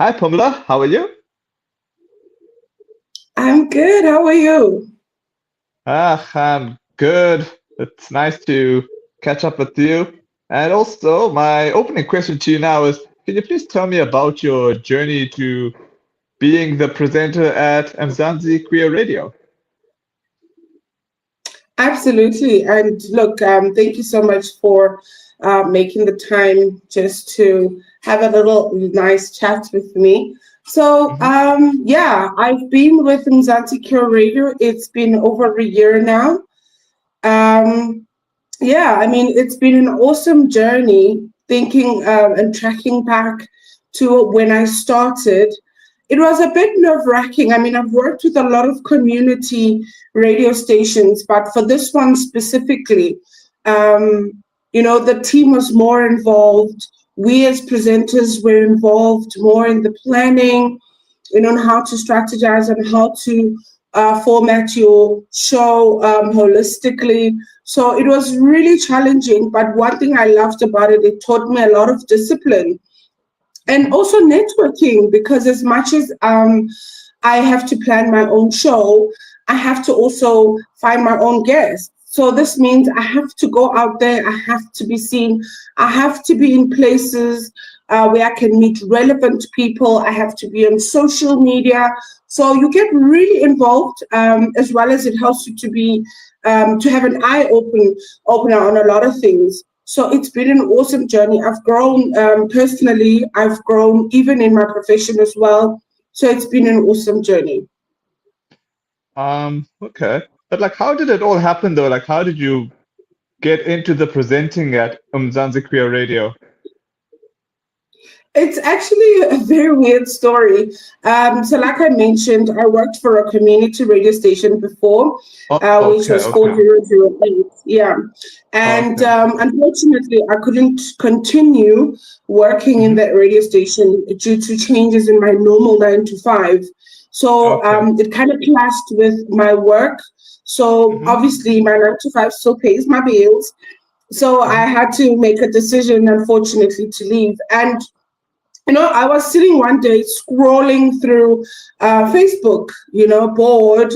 Hi, Phumla. How are you? I'm good. How are you? I'm good. It's nice to catch up with you. And also, my opening question to you now is, can you please tell me about your journey to being the presenter at Mzanzi Queer Radio? Absolutely. And look, thank you so much for making the time just to have a little nice chat with me. So, Hmm. yeah, I've been with Mzanzi Queer Radio. It's been over a year now. Um, yeah, I mean, it's been an awesome journey thinking and tracking back to when I started. It was a bit nerve wracking. I mean, I've worked with a lot of community radio stations, but for this one specifically, um, the team was more involved. We as presenters were involved more in the planning, on how to strategize and how to format your show holistically. So it was really challenging. But one thing I loved about it, it taught me a lot of discipline and also networking, because as much as I have to plan my own show, I have to also find my own guests. So this means I have to go out there, I have to be seen, I have to be in places where I can meet relevant people, I have to be on social media. So you get really involved, as well as it helps you to have an opener on a lot of things. So it's been an awesome journey. I've grown personally, I've grown even in my profession as well. So it's been an awesome journey. Okay. But like, how did it all happen though? Like, how did you get into the presenting at Mzanzi Queer Radio? It's actually a very weird story. So, like I mentioned, I worked for a community radio station before, Oh, which okay, was called okay, 008. Yeah. And okay. unfortunately, I couldn't continue working in Hmm. that radio station due to changes in my normal 9 to 5. So, Okay. it kind of clashed with my work. So, Hmm. obviously, my 9 to 5 still pays my bills. So, I Hmm. had to make a decision, unfortunately, to leave. And I was sitting one day scrolling through Facebook, bored,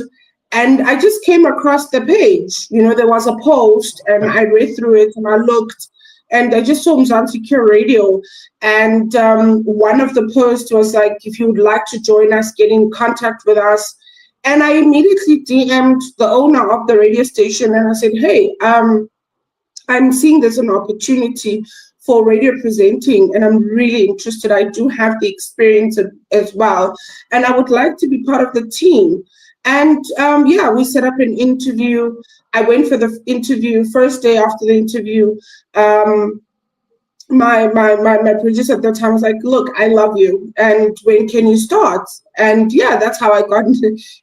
and I just came across the page. There was a post, and Okay. I read through it, and I looked, and I just saw Mzansi Queer Radio. And one of the posts was like, if you would like to join us, get in contact with us. And I immediately DM'd the owner of the radio station, and I said, hey, I'm seeing there's an opportunity for radio presenting, and I'm really interested. I do have the experience as well, and I would like to be part of the team. And yeah, we set up an interview. I went for the interview. First day after the interview, um, my producer at the time was like, "Look, I love you, and when can you start?" And yeah, that's how I got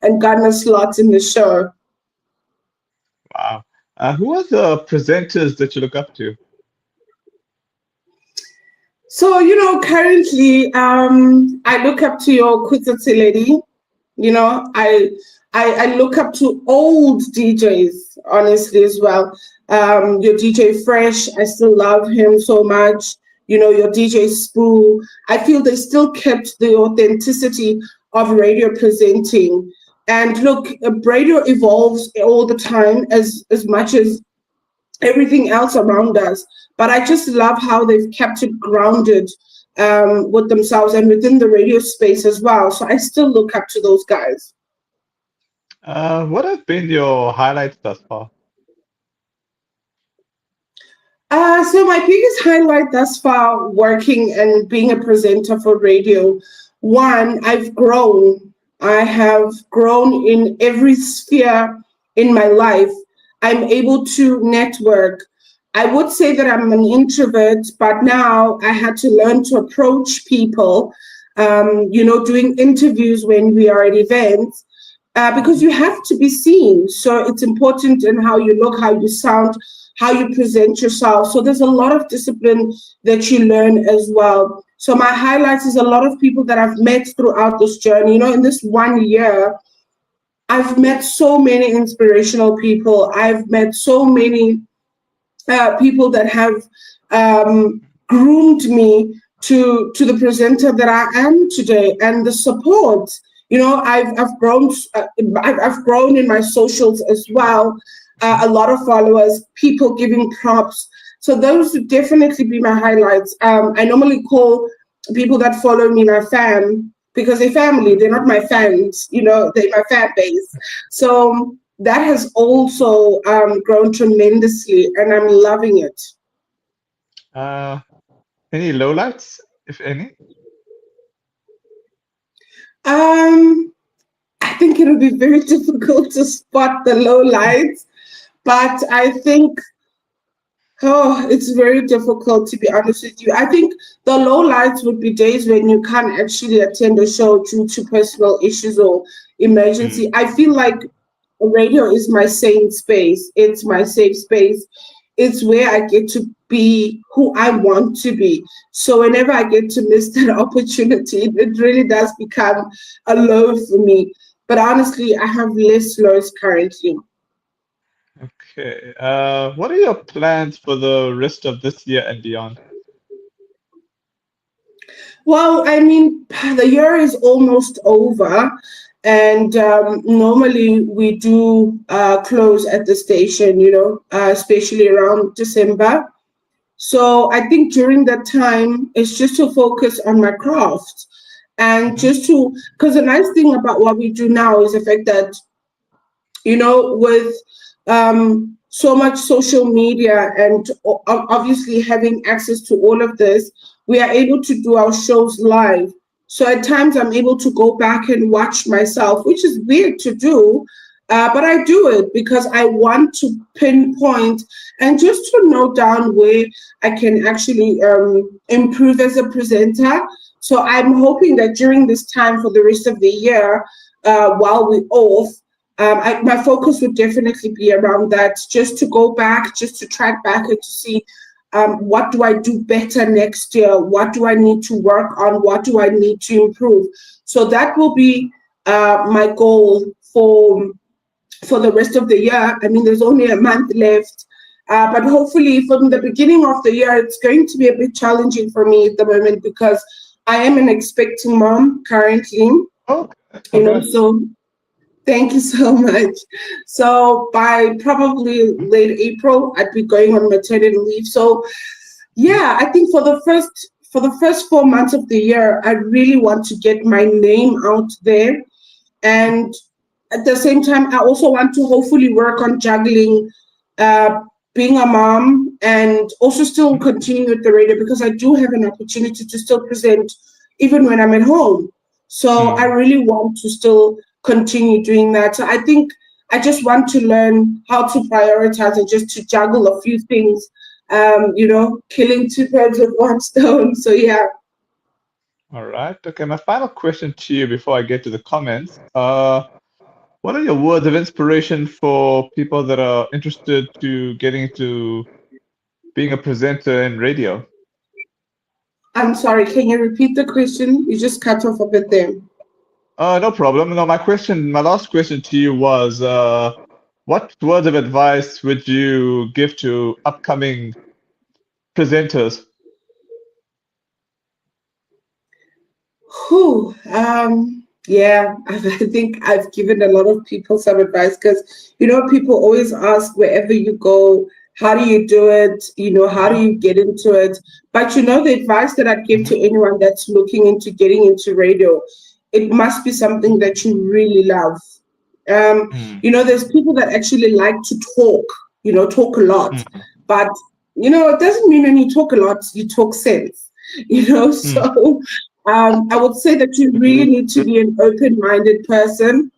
and got a slot in the show. Wow. Who are the presenters that you look up to? So, currently, I look up to your Kutsi lady. I look up to old DJs, honestly, as well. Your DJ Fresh, I still love him so much. Your DJ Spoo. I feel they still kept the authenticity of radio presenting. And look, radio evolves all the time as much as everything else around us. But I just love how they've kept it grounded with themselves and within the radio space as well. So I still look up to those guys. What have been your highlights thus far? So my biggest highlight thus far working and being a presenter for radio, one, I've grown. I have grown in every sphere in my life. I'm able to network. I would say that I'm an introvert, but now I had to learn to approach people, doing interviews when we are at events, because Hmm. you have to be seen. So it's important in how you look, how you sound, how you present yourself. So there's a lot of discipline that you learn as well. So my highlights is a lot of people that I've met throughout this journey. In this 1 year, I've met so many inspirational people. I've met so many people that have groomed me to the presenter that I am today, and the support. I've grown. I've grown in my socials as well. A lot of followers, people giving props. So those would definitely be my highlights. I normally call people that follow me my fam, because they're family. They're not my fans. They're my fan base. So that has also grown tremendously, and I'm loving it. Any lowlights, if any? I think it'll be very difficult to spot the lowlights, but I think, it's very difficult, to be honest with you. I think the lowlights would be days when you can't actually attend a show due to personal issues or emergency. I feel like radio is my safe space. It's my safe space. It's where I get to be who I want to be. So whenever I get to miss that opportunity, it really does become a low for me. But honestly, I have less lows currently. Okay. What are your plans for the rest of this year and beyond? Well, I mean, the year is almost over, and normally we do close at the station, especially around December. So I think during that time, it's just to focus on my craft and just to, because the nice thing about what we do now is the fact that, with so much social media and obviously having access to all of this, we are able to do our shows live. So at times I'm able to go back and watch myself, which is weird to do, but I do it because I want to pinpoint and just to note down where I can actually improve as a presenter. So I'm hoping that during this time for the rest of the year, while we're off, my focus would definitely be around that, just to go back, just to track back and to see what do I do better next year? What do I need to work on? What do I need to improve? So that will be my goal for the rest of the year. I mean, there's only a month left, but hopefully from the beginning of the year, it's going to be a bit challenging for me at the moment because I am an expecting mom currently. So thank you so much. So by probably late April, I'd be going on maternity leave. So yeah, I think for the first 4 months of the year, I really want to get my name out there. And at the same time, I also want to hopefully work on juggling being a mom and also still continue with the radio, because I do have an opportunity to still present even when I'm at home. So I really want to still continue doing that. So I think I just want to learn how to prioritize and just to juggle a few things, killing two birds with one stone. So yeah. All right. Okay, my final question to you before I get to the comments. What are your words of inspiration for people that are interested to getting into being a presenter in radio? I'm sorry, can you repeat the question? You just cut off a bit there. No problem. No, my last question to you was, what words of advice would you give to upcoming presenters? Yeah, I think I've given a lot of people some advice because, people always ask wherever you go, how do you do it? How do you get into it? But, the advice that I'd give to anyone that's looking into getting into radio, it must be something that you really love. There's people that actually like to talk a lot, but, it doesn't mean when you talk a lot, you talk sense, so I would say that you really need to be an open-minded person.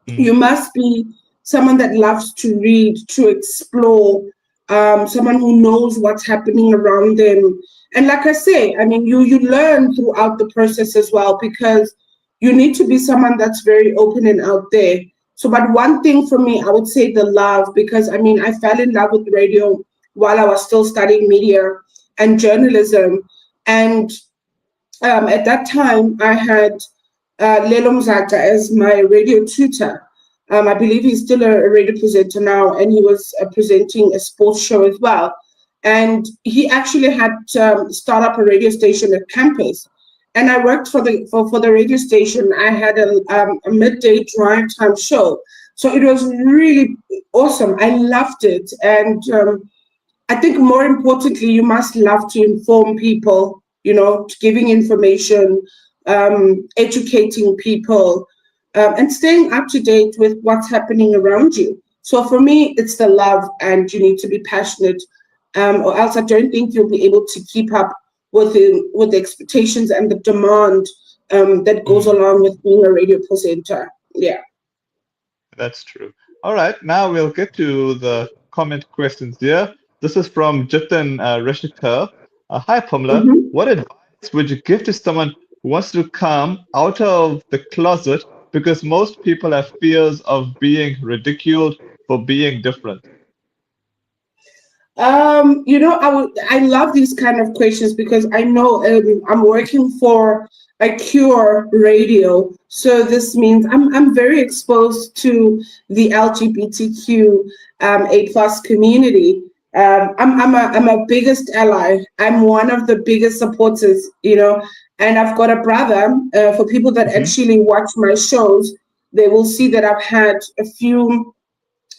You must be someone that loves to read, to explore, someone who knows what's happening around them. And like I say, I mean, you learn throughout the process as well, because you need to be someone that's very open and out there. So, but one thing for me, I would say the love, because I mean, I fell in love with radio while I was still studying media and journalism. And at that time, I had Lelo Mzata as my radio tutor. I believe he's still a radio presenter now, and he was presenting a sports show as well. and he actually had start up a radio station at campus. And I worked for the radio station. I had a midday drive time show, so it was really awesome. I loved it, and I think more importantly, you must love to inform people. Giving information, educating people, and staying up to date with what's happening around you. So for me, it's the love, and you need to be passionate, or else I don't think you'll be able to keep up with the expectations and the demand that goes along with being a radio presenter. Yeah. That's true. All right, now we'll get to the comment questions here. This is from Jitin Rishikar. Hi, Phumla. Mm-hmm. What advice would you give to someone who wants to come out of the closet, because most people have fears of being ridiculed for being different? I love these kind of questions because I know I'm working for a Cure Radio, so this means I'm very exposed to the LGBTQ A+ community. I'm a biggest ally. I'm one of the biggest supporters, and I've got a brother. For people that actually watch my shows, they will see that I've had a few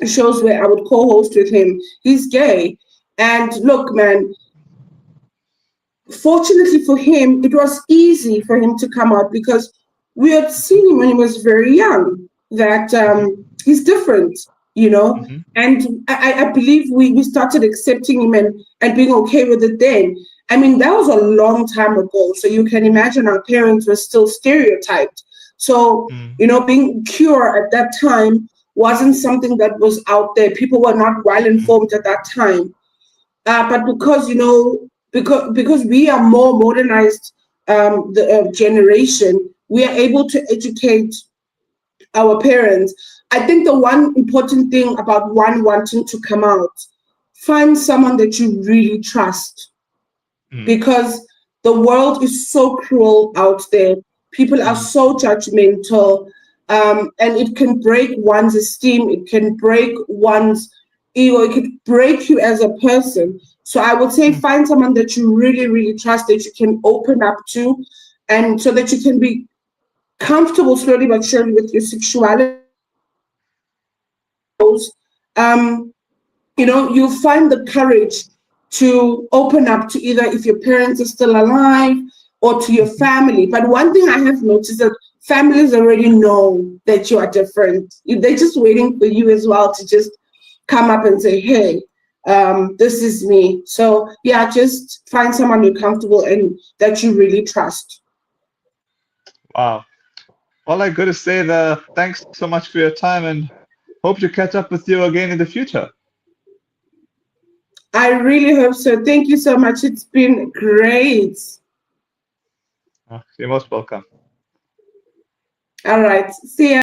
shows where I would co-host with him. He's gay. And look, man, fortunately for him, it was easy for him to come out because we had seen him when he was very young, that he's different, and I believe we started accepting him and being okay with it then. I mean, that was a long time ago. So you can imagine our parents were still stereotyped. So, being Cure at that time wasn't something that was out there. People were not well informed at that time. But because because we are more modernized generation, we are able to educate our parents. I think the one important thing about one wanting to come out, find someone that you really trust, because the world is so cruel out there. People are so judgmental, and it can break one's esteem. It can break one's ego. It could break you as a person. So I would say find someone that you really, really trust, that you can open up to, and so that you can be comfortable slowly but surely with your sexuality. You'll find the courage to open up to either if your parents are still alive or to your family. But one thing I have noticed that families already know that you are different. They're just waiting for you as well to just come up and say, hey, this is me. So yeah, just find someone you're comfortable and that you really trust. Wow. All I got to say thanks so much for your time, and hope to catch up with you again in the future. I really hope so. Thank you so much. It's been great. You're most welcome. All right. See ya.